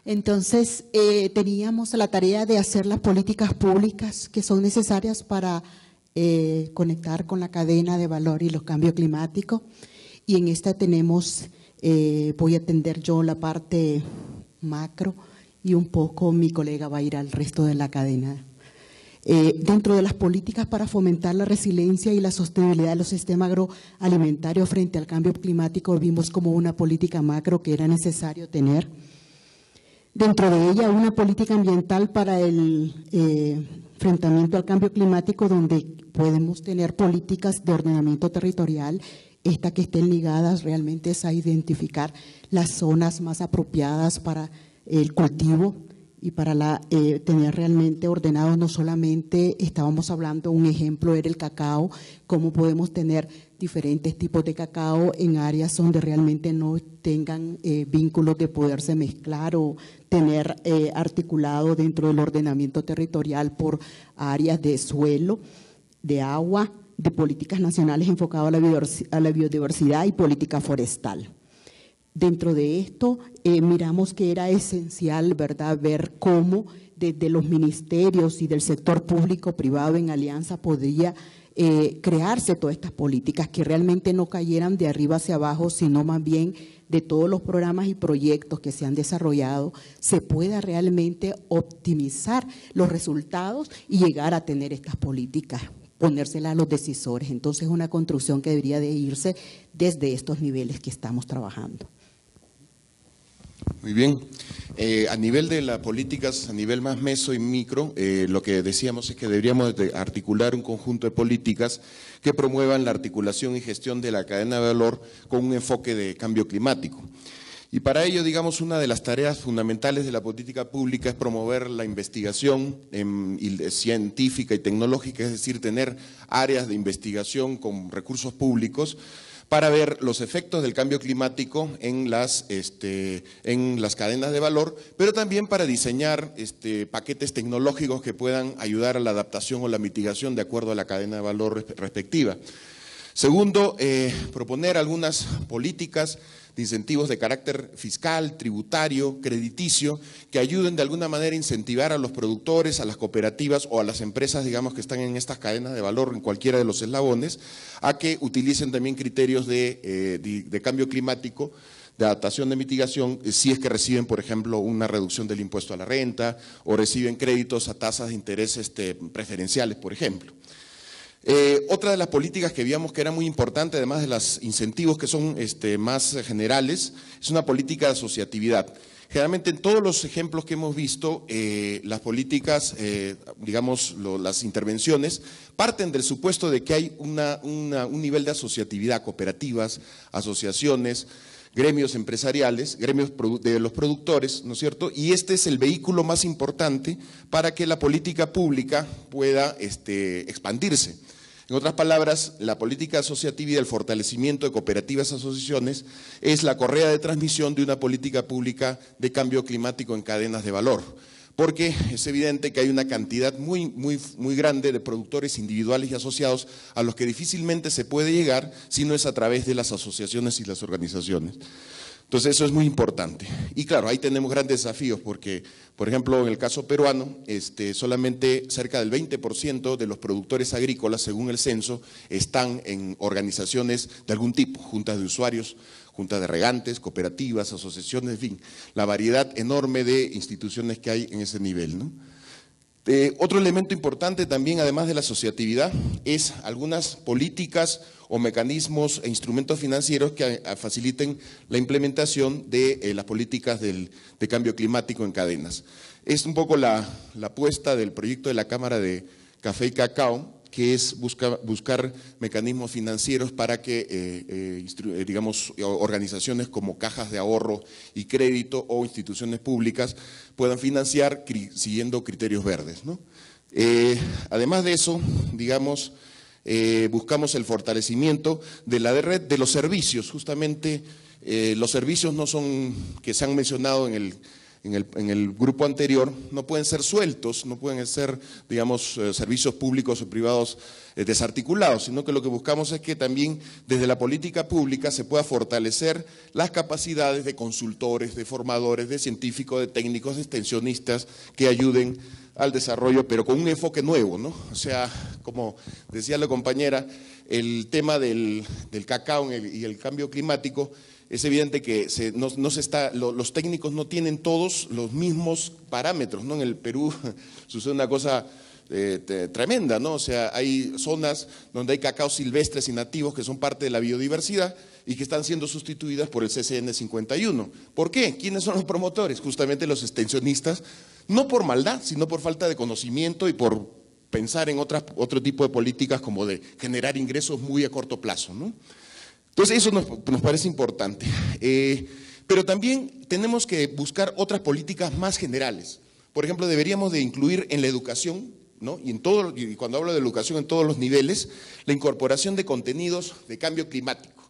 Entonces, teníamos la tarea de hacer las políticas públicas que son necesarias para conectar con la cadena de valor y los cambios climáticos. Y en esta tenemos, voy a atender yo la parte macro y un poco mi colega va a ir al resto de la cadena. Dentro de las políticas para fomentar la resiliencia y la sostenibilidad de los sistemas agroalimentarios frente al cambio climático, vimos como una política macro que era necesario tener. Dentro de ella, una política ambiental para el enfrentamiento al cambio climático, donde podemos tener políticas de ordenamiento territorial, estas que estén ligadas realmente es a identificar las zonas más apropiadas para el cultivo y para tener realmente ordenado. No solamente estábamos hablando, un ejemplo era el cacao, cómo podemos tener diferentes tipos de cacao en áreas donde realmente no tengan vínculos de poderse mezclar o tener articulado dentro del ordenamiento territorial por áreas de suelo, de agua, de políticas nacionales enfocadas a la biodiversidad y política forestal. Dentro de esto, miramos que era esencial, ¿verdad?, ver cómo desde los ministerios y del sector público-privado en alianza podría crearse todas estas políticas que realmente no cayeran de arriba hacia abajo, sino más bien de todos los programas y proyectos que se han desarrollado, se pueda realmente optimizar los resultados y llegar a tener estas políticas, ponérselas a los decisores. Entonces, es una construcción que debería de irse desde estos niveles que estamos trabajando. Muy bien. A nivel de las políticas, a nivel más meso y micro, lo que decíamos es que deberíamos articular un conjunto de políticas que promuevan la articulación y gestión de la cadena de valor con un enfoque de cambio climático. Y para ello, digamos, una de las tareas fundamentales de la política pública es promover la investigación científica y tecnológica, es decir, tener áreas de investigación con recursos públicos para ver los efectos del cambio climático en las cadenas de valor, pero también para diseñar paquetes tecnológicos que puedan ayudar a la adaptación o la mitigación de acuerdo a la cadena de valor respectiva. Segundo, proponer algunas políticas de incentivos de carácter fiscal, tributario, crediticio, que ayuden de alguna manera a incentivar a los productores, a las cooperativas o a las empresas, digamos, que están en estas cadenas de valor en cualquiera de los eslabones, a que utilicen también criterios de cambio climático, de adaptación de mitigación, si es que reciben, por ejemplo, una reducción del impuesto a la renta o reciben créditos a tasas de interés preferenciales, por ejemplo. Otra de las políticas que veíamos que era muy importante, además de los incentivos que son más generales, es una política de asociatividad. Generalmente en todos los ejemplos que hemos visto, las políticas, las intervenciones, parten del supuesto de que hay un nivel de asociatividad, cooperativas, asociaciones, gremios empresariales, gremios de los productores, ¿no es cierto? Y este es el vehículo más importante para que la política pública pueda expandirse. En otras palabras, la política asociativa y el fortalecimiento de cooperativas y asociaciones es la correa de transmisión de una política pública de cambio climático en cadenas de valor, porque es evidente que hay una cantidad muy grande de productores individuales y asociados a los que difícilmente se puede llegar si no es a través de las asociaciones y las organizaciones. Entonces eso es muy importante. Y claro, ahí tenemos grandes desafíos porque, por ejemplo, en el caso peruano, solamente cerca del 20% de los productores agrícolas, según el censo, están en organizaciones de algún tipo, juntas de usuarios, juntas de regantes, cooperativas, asociaciones, en fin, la variedad enorme de instituciones que hay en ese nivel, ¿no? Otro elemento importante también, además de la asociatividad, es algunas políticas o mecanismos e instrumentos financieros que faciliten la implementación de las políticas de cambio climático en cadenas. Es un poco la apuesta del proyecto de la Cámara de Café y Cacao, que es buscar mecanismos financieros para que, organizaciones como cajas de ahorro y crédito o instituciones públicas puedan financiar siguiendo criterios verdes, ¿no? Además de eso, digamos, buscamos el fortalecimiento de la red de los servicios. Justamente los servicios no son que se han mencionado en en el grupo anterior, no pueden ser sueltos, no pueden ser, digamos, servicios públicos o privados desarticulados, sino que lo que buscamos es que también desde la política pública se pueda fortalecer las capacidades de consultores, de formadores, de científicos, de técnicos, de extensionistas que ayuden al desarrollo, pero con un enfoque nuevo, ¿no? O sea, como decía la compañera, el tema del cacao y el cambio climático, es evidente que los técnicos no tienen todos los mismos parámetros, ¿no? En el Perú sucede una cosa tremenda, ¿no? O sea, hay zonas donde hay cacaos silvestres y nativos que son parte de la biodiversidad y que están siendo sustituidas por el CCN 51. ¿Por qué? ¿Quiénes son los promotores? Justamente los extensionistas, no por maldad, sino por falta de conocimiento y por pensar en otro tipo de políticas como de generar ingresos muy a corto plazo, ¿no? Entonces eso nos parece importante, pero también tenemos que buscar otras políticas más generales. Por ejemplo, deberíamos de incluir en la educación, ¿no? Y cuando hablo de educación en todos los niveles, la incorporación de contenidos de cambio climático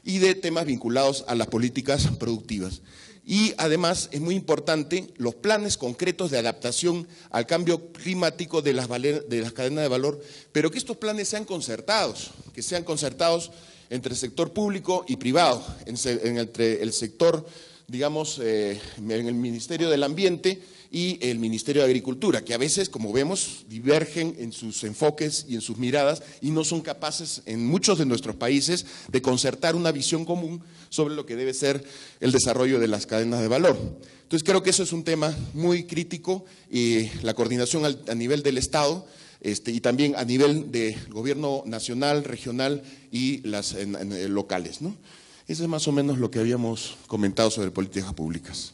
y de temas vinculados a las políticas productivas. Y además es muy importante los planes concretos de adaptación al cambio climático de las cadenas de valor, pero que estos planes sean concertados, entre el sector público y privado, entre el sector, digamos, en el Ministerio del Ambiente y el Ministerio de Agricultura, que a veces, como vemos, divergen en sus enfoques y en sus miradas y no son capaces, en muchos de nuestros países, de concertar una visión común sobre lo que debe ser el desarrollo de las cadenas de valor. Entonces, creo que eso es un tema muy crítico y la coordinación a nivel del Estado, y también a nivel de gobierno nacional, regional y locales, ¿no? Eso es más o menos lo que habíamos comentado sobre políticas públicas.